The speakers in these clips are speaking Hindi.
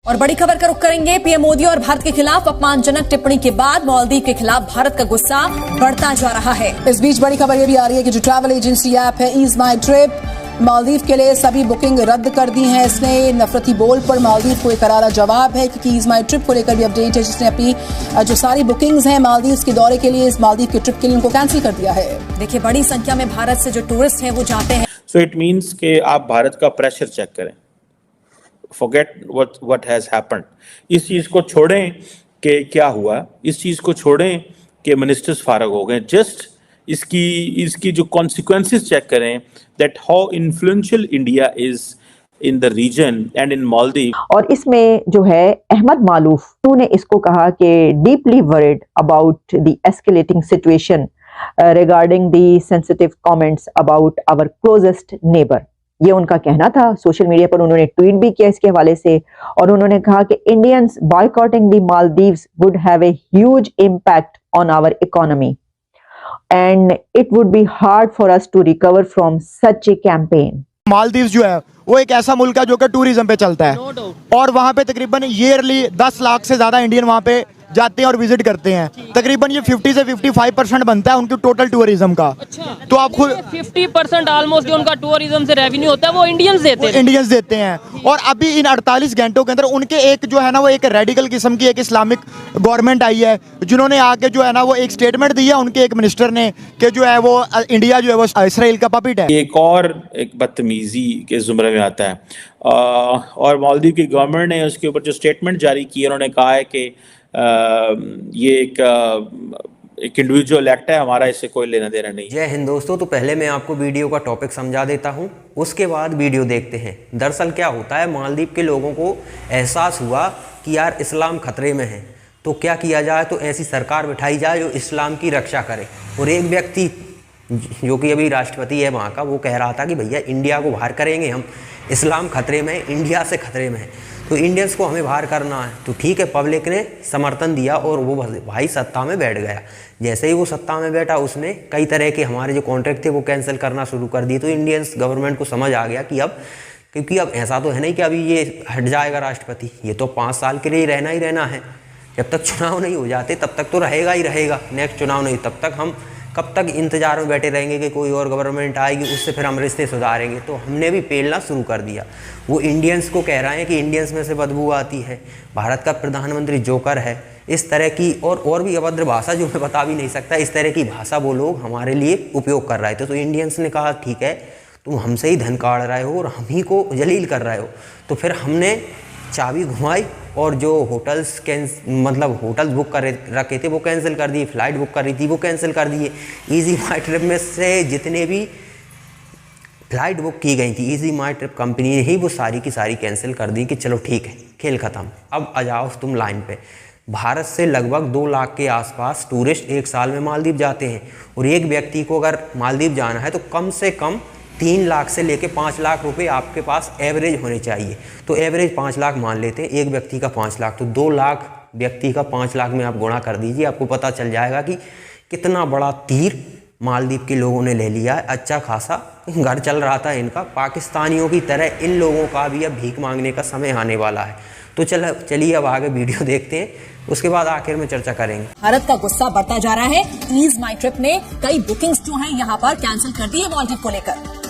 और बड़ी खबर का रुख करेंगे। पीएम मोदी और भारत के खिलाफ अपमानजनक टिप्पणी के बाद मालदीव के खिलाफ भारत का गुस्सा बढ़ता जा रहा है। इस बीच बड़ी खबर यह भी आ रही है कि जो ट्रैवल एजेंसी ऐप है ईज माई ट्रिप, मालदीव के लिए सभी बुकिंग रद्द कर दी है इसने। नफरती बोल पर मालदीव को एक करारा जवाब है क्योंकि ईज माई ट्रिप को लेकर भी अपडेट है, जिसने अपनी जो सारी बुकिंग्स हैं मालदीव के दौरे के लिए, इस मालदीव के ट्रिप के लिए उनको कैंसिल कर दिया है। देखिए, बड़ी संख्या में भारत से जो टूरिस्ट हैं वो जाते हैं। सो इट मीन्स कि आप भारत का प्रेशर चेक करें, फॉरगेट व्हाट हैज हैपेंड। इस चीज को छोड़ें कि क्या हुआ, इस चीज को छोड़ें कि मिनिस्टर्स फारग हो गए, जस्ट इसकी जो कॉन्सिक्वेंसेस चेक करें, that how influential India is in the region and in Maldives. और इसमें जो है अहमद मालूफ ने इसको कहा कि deeply worried about the escalating situation regarding the sensitive comments about our closest neighbour. ये उनका कहना था। सोशल मीडिया पर उन्होंने ट्वीट भी किया इसके हवाले से, और उन्होंने कहा कि Indians boycotting the Maldives would have a huge impact on our economy and it would be hard for us to recover from such a campaign. Maldives जो है वो एक ऐसा मुल्क है जो कि टूरिज्म पे चलता है और वहाँ पे तकरीबन ईयरली 10 लाख से ज़्यादा इंडियन वहाँ पे जाते हैं और विजिट करते हैं। तकरीबन ये 50 से 55% बनता है उनके टोटल टूरिज्म का। अच्छा, तो आप खुद 50% ऑलमोस्ट जो उनका टूरिज्म से रेवेन्यू होता है वो इंडियंस देते हैं। और अभी इन 48 घंटों के अंदर उनके एक जो है ना वो एक रेडिकल किस्म की एक इस्लामिक गवर्नमेंट आई है, जिन्होंने आके जो है ना वो एक स्टेटमेंट दिया उनके एक मिनिस्टर ने कि जो है वो इंडिया जो है वो इसराइल का पपिट है। एक बदतमीजी के जुमरे में आता है। और मालदीव की गवर्नमेंट ने उसके ऊपर जो स्टेटमेंट जारी की, उन्होंने कहा है कि ये एक इंडिविजुअल एक्ट है, हमारा इससे कोई लेना देना नहीं। जय हिंद दोस्तों। तो पहले मैं आपको वीडियो का टॉपिक समझा देता हूं, उसके बाद वीडियो देखते हैं। दरअसल क्या होता है, मालदीव के लोगों को एहसास हुआ कि यार इस्लाम खतरे में है, तो क्या किया जाए, तो ऐसी सरकार बिठाई जाए जो इस्लाम की रक्षा करे। और एक व्यक्ति जो कि अभी राष्ट्रपति है वहाँ का, वो कह रहा था कि भैया इंडिया को बाहर करेंगे हम, इस्लाम खतरे में है, इंडिया से खतरे में है, तो इंडियंस को हमें बाहर करना है। तो ठीक है, पब्लिक ने समर्थन दिया और वो भाई सत्ता में बैठ गया। जैसे ही वो सत्ता में बैठा, उसने कई तरह के हमारे जो कॉन्ट्रैक्ट थे वो कैंसिल करना शुरू कर दिए। तो इंडियंस गवर्नमेंट को समझ आ गया कि क्योंकि अब ऐसा तो है नहीं कि अभी ये हट जाएगा राष्ट्रपति, ये तो 5 साल के लिए रहना ही रहना है। जब तक चुनाव नहीं हो जाते तब तक तो रहेगा ही रहेगा, नेक्स्ट चुनाव नहीं, तब तक हम कब तक इंतजार में बैठे रहेंगे कि कोई और गवर्नमेंट आएगी, उससे फिर हम रिश्ते सुधारेंगे। तो हमने भी पेलना शुरू कर दिया। वो इंडियंस को कह रहे हैं कि इंडियंस में से बदबू आती है, भारत का प्रधानमंत्री जोकर है, इस तरह की और भी अभद्र भाषा जो मैं बता भी नहीं सकता, इस तरह की भाषा वो लोग हमारे लिए उपयोग कर रहे थे। तो इंडियंस ने कहा ठीक है, तुम हमसे ही धन काढ़ रहे हो और हम ही को जलील कर रहे हो। तो फिर हमने चाबी घुमाई और जो होटल्स बुक कर रखे थे वो कैंसिल कर दिए, फ्लाइट बुक कर रही थी वो कैंसिल कर दिए। ईजी माई ट्रिप में से जितने भी फ्लाइट बुक की गई थी, ईजी माई ट्रिप कंपनी ने ही वो सारी की सारी कैंसिल कर दी कि चलो ठीक है, खेल ख़त्म, अब आ जाओ तुम लाइन पे। भारत से लगभग 2 लाख के आसपास टूरिस्ट एक साल में मालदीव जाते हैं, और एक व्यक्ति को अगर मालदीव जाना है तो कम से कम 3 लाख से लेके 5 लाख रुपए आपके पास एवरेज होने चाहिए। तो एवरेज 5 लाख मान लेते हैं, एक व्यक्ति का 5 लाख, तो 2 लाख व्यक्ति का 5 लाख में आप गुणा कर दीजिए, आपको पता चल जाएगा कि कितना बड़ा तीर मालदीव के लोगों ने ले लिया है। अच्छा खासा घर चल रहा था इनका, पाकिस्तानियों की तरह इन लोगों का भी अब भीख मांगने का समय आने वाला है। तो चलिए अब आगे वीडियो देखते हैं, उसके बाद आखिर में चर्चा करेंगे। भारत का गुस्सा बढ़ता जा रहा है। ईज माई ट्रिप ने कई बुकिंग्स जो हैं यहाँ पर कैंसिल कर दी है मालदीव को लेकर।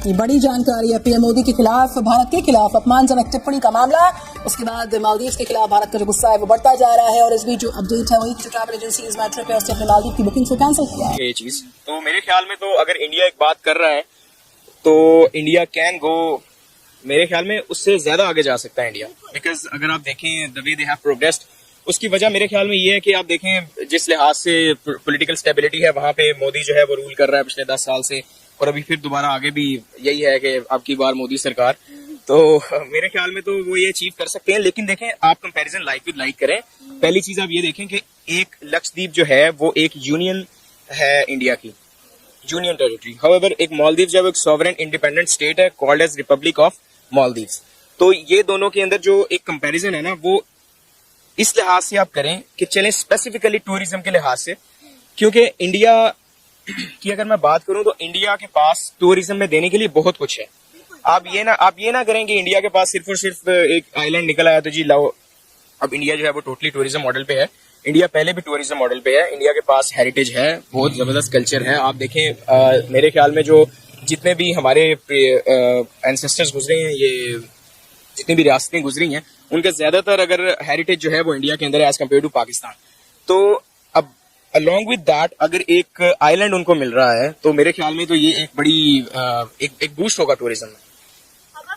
ये बड़ी जानकारी है। पीएम मोदी के खिलाफ, भारत के खिलाफ अपमानजनक टिप्पणी का मामला, उसके बाद मालदीव के खिलाफ भारत का जो गुस्सा है वो बढ़ता जा रहा है। और इस बीच जो अपडेट है वही जो ट्रैवल एजेंसी ईज माई ट्रिप है उसने अपने मालदीव की बुकिंग को कैंसिल किया है। ये चीज तो मेरे ख्याल में, तो अगर इंडिया एक बात कर रहा है तो इंडिया कैन गो, मेरे ख्याल में उससे ज्यादा आगे जा सकता है इंडिया। बिकॉज अगर आप देखें the way they have progressed, उसकी वजह मेरे ख्याल में ये है कि आप देखें जिस लिहाज से पॉलिटिकल स्टेबिलिटी है वहां पे, मोदी जो है वो रूल कर रहा है पिछले 10 साल से, और अभी फिर दोबारा आगे भी यही है कि अब की बार मोदी सरकार, तो मेरे ख्याल में तो वो ये अचीव कर सकते हैं। लेकिन देखें, आप कंपैरिजन लाइक विद लाइक करें। पहली चीज आप ये देखें कि एक लक्षद्वीप जो है वो एक यूनियन है इंडिया की, यूनियन टेरिटरी। हाउएवर एक मालदीव जब एक सॉवरेन इंडिपेंडेंट स्टेट है called as republic of Maldives. तो ये दोनों के अंदर जो एक कंपैरिजन है ना, वो इस लिहाज से आप करें कि चलें स्पेसिफिकली टूरिज्म के लिहाज से, क्योंकि इंडिया की अगर मैं बात करूं तो इंडिया के पास टूरिज्म में देने के लिए बहुत कुछ है। आप ये ना करें कि इंडिया के पास सिर्फ और सिर्फ एक आइलैंड निकल आया तो जी लाओ, अब इंडिया जो है वो टोटली टूरिज्म मॉडल पे है। इंडिया पहले भी टूरिज्म मॉडल पे है। इंडिया के पास हेरिटेज है, बहुत जबरदस्त कल्चर है। आप देखें मेरे ख्याल में जो जितने भी हमारे एंसेस्टर्स गुजरे हैं, ये जितनी भी रियासतें गुजरी हैं, उनके ज्यादातर अगर हेरिटेज जो है वो इंडिया के अंदर है एज कम्पेयर टू पाकिस्तान। तो अब अलॉन्ग विद दैट अगर एक आइलैंड उनको मिल रहा है तो मेरे ख्याल में तो ये एक बड़ी एक बूस्ट होगा टूरिज्म में।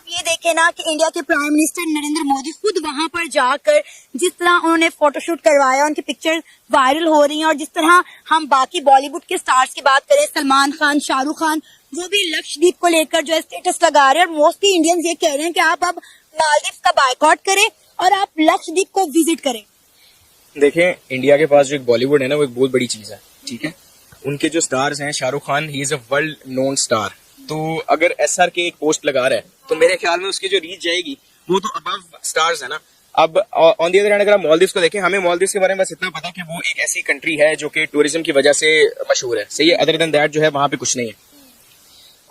ये देखे ना कि इंडिया के प्राइम मिनिस्टर नरेंद्र मोदी खुद वहां पर जाकर जिस तरह उन्होंने फोटोशूट करवाया, उनकी पिक्चर वायरल हो रही हैं, और जिस तरह हम बाकी बॉलीवुड के स्टार्स की बात करें, सलमान खान, शाहरुख खान, वो भी लक्षद्वीप को लेकर जो है स्टेटस लगा रहे हैं। और मोस्टली इंडियंस ये कह रहे हैं कि आप अब मालदीव का बायकॉट करें और आप लक्षद्वीप को विजिट करें। देखें, इंडिया के पास जो एक बॉलीवुड है ना, वो एक बहुत बड़ी चीज है, ठीक है। उनके जो स्टार्स हैं, Shahrukh Khan, he is a world known star. तो अगर एसआर के एक पोस्ट लगा रहा है तो मेरे ख्याल में उसकी जो रीच जाएगी वो तो अबव स्टार्स है ना। अब ऑन दी अदर हैंड अगर आप मालदीव्स को देखें, हमें मालदीव्स के बारे में बस इतना पता कि वो एक ऐसी कंट्री है जो कि टूरिज्म की वजह से मशहूर है, सही है। अदर देन दैट जो है वहां पे कुछ नहीं है।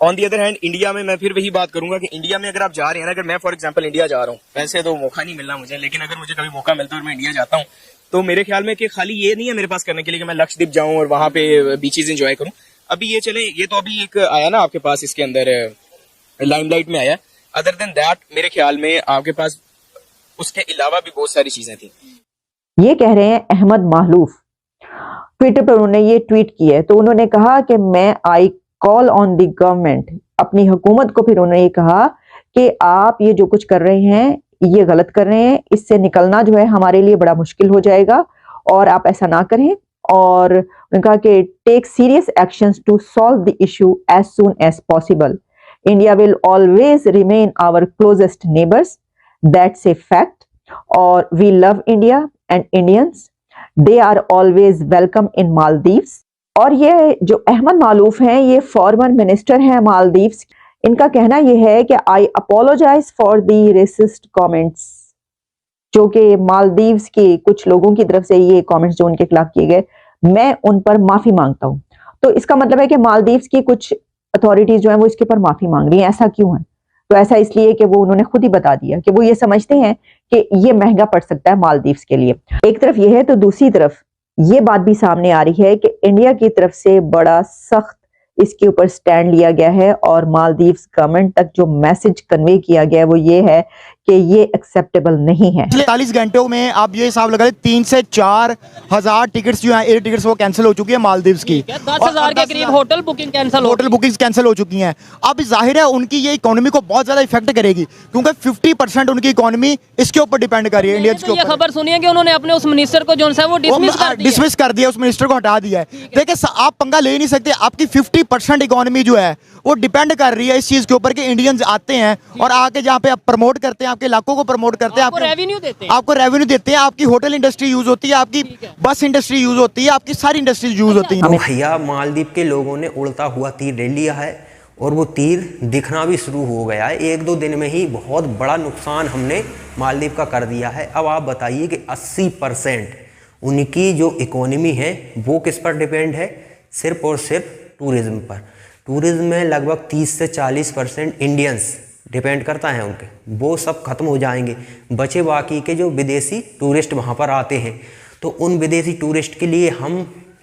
On the other hand India में मैं फिर वही बात करूंगा कि इंडिया में अगर आप जा रहे हैं ना, अगर मैं फॉर एग्जाम्पल इंडिया जा रहा हूँ, वैसे तो मौका नहीं मिलना मुझे, लेकिन अगर मुझे कभी मौका मिलता है और मैं इंडिया जाता हूँ तो मेरे ख्याल में कि खाली ये नहीं है मेरे पास करने के लिए कि मैं लक्षद्वीप जाऊं और वहां पे बीचेस एंजॉय करूं। अभी ये चले, ये तो अभी एक आया ना आपके पास, इसके अंदर लाइमलाइट में आया। अदर देन दैट मेरे ख्याल में आपके पास उसके अलावा भी बहुत सारी चीजें थी। ये कह रहे हैं अहमद माहलूफ, ट्विटर पर उन्होंने ये ट्वीट किया है। तो उन्होंने कहा कि मैं I call on the government, अपनी हुकूमत को फिर उन्होंने ये कहा कि आप ये जो कुछ कर रहे हैं ये गलत कर रहे हैं, इससे निकलना जो है हमारे लिए बड़ा मुश्किल हो जाएगा और आप ऐसा ना करें। और उन्होंने कहा कि take serious actions to solve the issue as soon as possible. India will always remain our closest neighbours, that's a fact, और we love India and Indians, they are always welcome in Maldives. और ये जो अहमद मालूफ हैं, ये फॉरेन मिनिस्टर हैं मालदीव्स। इनका कहना यह है कि I apologise for the racist comments, जो कि मालदीव्स के कुछ लोगों की तरफ से ये कमेंट्स जो उनके खिलाफ किए गए, मैं उन पर माफी मांगता हूं। तो इसका मतलब है कि मालदीव्स की कुछ अथॉरिटीज जो है वो इसके ऊपर माफी मांग रही हैं। ऐसा क्यों है? तो ऐसा इसलिए कि वो उन्होंने खुद ही बता दिया कि वो ये समझते हैं कि ये महंगा पड़ सकता है मालदीव्स के लिए। एक तरफ ये है, तो दूसरी तरफ ये बात भी सामने आ रही है कि इंडिया की तरफ से बड़ा सख्त इसके ऊपर स्टैंड लिया गया है और मालदीव्स गवर्नमेंट तक जो मैसेज कन्वे किया गया है वो ये है कि ये एक्सेप्टेबल नहीं है। 40 घंटों में आप ये हिसाब लगा लें 3 से 4 हजार टिकट्स जो हैं, एयर टिकट्स, वो कैंसिल हो चुकी है मालदीव्स की। 10,000 के करीब होटल बुकिंग कैंसिल हो चुकी हैं। अब जाहिर है उनकी ये इकोनॉमी को बहुत ज्यादा इफेक्ट करेगी, क्योंकि 50% उनकी इकोनॉमी इसके ऊपर डिपेंड कर रही है, इंडियंस के ऊपर। ये खबर सुनिए कि उन्होंने अपने उस मिनिस्टर को जो है वो डिसमिस कर दिया, उस मिनिस्टर को हटा दिया है। देखिए, आप पंगा ले नहीं सकते। आपकी 50% इकोनॉमी जो है वो डिपेंड कर रही है इस चीज के ऊपर कि इंडियंस आते हैं और आके जहाँ पे आप प्रमोट करते हैं, आपके इलाकों को प्रमोट करते हैं, आपको रेवेन्यू देते हैं, आपकी होटल इंडस्ट्री यूज होती है, आपकी बस इंडस्ट्री यूज होती है, आपकी सारी इंडस्ट्री यूज होती है। भैया, मालदीव के लोगों ने उड़ता हुआ तीर ले लिया है और वो तीर दिखना भी शुरू हो गया है। 1-2 दिन में ही बहुत बड़ा नुकसान हमने मालदीव का कर दिया है। अब आप बताइए कि 80% उनकी जो इकोनॉमी है वो किस पर डिपेंड है? सिर्फ और सिर्फ टूरिज्म पर। टूरिज्म में लगभग 30 से 40% इंडियंस डिपेंड करता है उनके, वो सब खत्म हो जाएंगे। बचे बाकी के जो विदेशी टूरिस्ट वहाँ पर आते हैं, तो उन विदेशी टूरिस्ट के लिए हम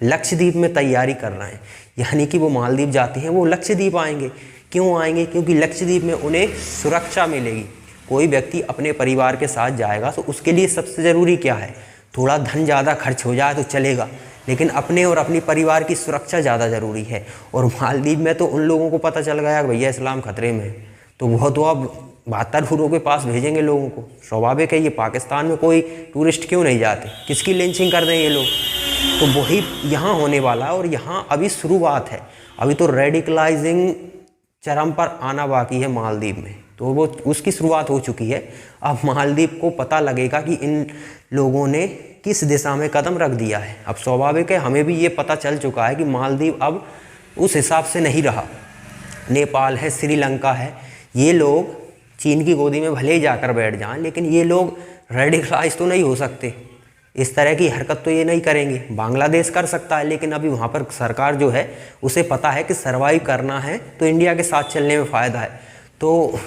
लक्षद्वीप में तैयारी कर रहे हैं। यानी कि वो मालदीव जाते हैं, वो लक्षद्वीप आएंगे। क्यों आएंगे? क्योंकि लक्षद्वीप में उन्हें सुरक्षा मिलेगी। कोई व्यक्ति अपने परिवार के साथ जाएगा तो उसके लिए सबसे ज़रूरी क्या है? थोड़ा धन ज़्यादा खर्च हो जाए तो चलेगा, लेकिन अपने और अपनी परिवार की सुरक्षा ज़्यादा ज़रूरी है। और मालदीव में तो उन लोगों को पता चल गया कि भैया इस्लाम खतरे में है, तो वो तो अब 72 गुरुओं के पास भेजेंगे लोगों को। स्वाभाविक है, ये पाकिस्तान में कोई टूरिस्ट क्यों नहीं जाते? किसकी लिंचिंग कर रहे हैं ये लोग? तो वही यहाँ होने वाला है। और यहाँ अभी शुरुआत है, अभी तो रेडिकलाइजिंग चरम पर आना बाकी है मालदीव में, तो वो उसकी शुरुआत हो चुकी है। अब मालदीव को पता लगेगा कि इन लोगों ने किस दिशा में कदम रख दिया है। अब स्वाभाविक है, हमें भी ये पता चल चुका है कि मालदीव अब उस हिसाब से नहीं रहा। नेपाल है, श्रीलंका है, ये लोग चीन की गोदी में भले ही जाकर बैठ जाएं, लेकिन ये लोग रेडिकलाइज तो नहीं हो सकते। इस तरह की हरकत तो ये नहीं करेंगे। बांग्लादेश कर सकता है, लेकिन अभी वहाँ पर सरकार जो है उसे पता है कि सर्वाइव करना है तो इंडिया के साथ चलने में फ़ायदा है। तो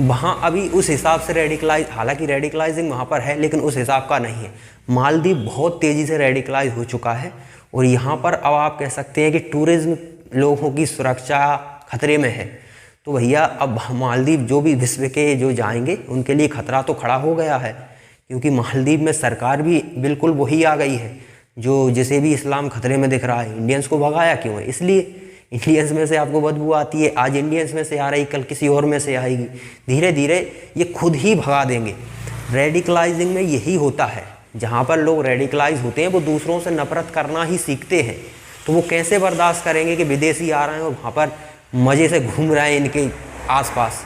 वहाँ अभी उस हिसाब से हालांकि रेडिकलाइजिंग वहाँ पर है, लेकिन उस हिसाब का नहीं है। मालदीव बहुत तेज़ी से रेडिकलाइज हो चुका है और यहाँ पर अब आप कह सकते हैं कि टूरिज्म, लोगों की सुरक्षा खतरे में है। तो भैया अब मालदीव जो भी विश्व के जो जाएंगे उनके लिए खतरा तो खड़ा हो गया है, क्योंकि मालदीव में सरकार भी बिल्कुल वही आ गई है जो जिसे भी इस्लाम खतरे में दिख रहा है। इंडियंस को भगाया क्यों है? इसलिए इंडियंस में से आपको बदबू आती है, आज इंडियंस में से आ रही, कल किसी और में से आएगी। धीरे धीरे ये खुद ही भगा देंगे। रेडिकलाइजिंग में यही होता है, जहाँ पर लोग रेडिकलाइज होते हैं वो दूसरों से नफरत करना ही सीखते हैं। तो वो कैसे बर्दाश्त करेंगे कि विदेशी आ रहे हैं और वहाँ पर मज़े से घूम रहे हैं इनके आसपास,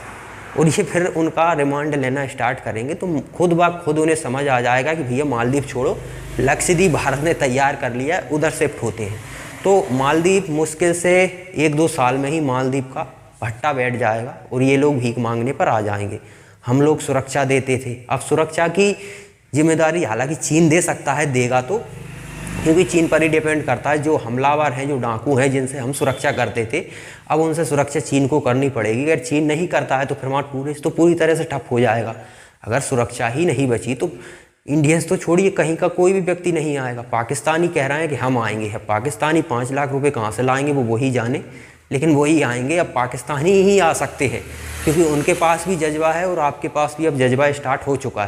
और ये फिर उनका रिमांड लेना स्टार्ट करेंगे। तो खुद ब खुद उन्हें समझ आ जाएगा कि भैया मालदीव छोड़ो, लक्षद्वीप भारत ने तैयार कर लिया है, उधर शिफ्ट होते हैं। तो मालदीव मुश्किल से 1-2 साल में ही मालदीव का भट्टा बैठ जाएगा और ये लोग भीख मांगने पर आ जाएंगे। हम लोग सुरक्षा देते थे, अब सुरक्षा की जिम्मेदारी हालांकि चीन दे सकता है, देगा तो, क्योंकि चीन पर ही डिपेंड करता है। जो हमलावर हैं, जो डाकू हैं, जिनसे हम सुरक्षा करते थे, अब उनसे सुरक्षा चीन को करनी पड़ेगी। अगर चीन नहीं करता है तो फिर वहाँ टूरिस्ट तो पूरी तरह से ठप हो जाएगा। अगर सुरक्षा ही नहीं बची तो इंडियंस तो छोड़िए, कहीं का कोई भी व्यक्ति नहीं आएगा। पाकिस्तानी कह रहे हैं कि हम आएंगे, अब पाकिस्तानी 5 लाख रुपए कहाँ से लाएंगे वो वही जाने, लेकिन वही आएंगे। अब पाकिस्तानी ही आ सकते हैं क्योंकि उनके पास भी जज्बा है और आपके पास भी अब जज्बा स्टार्ट हो चुका है।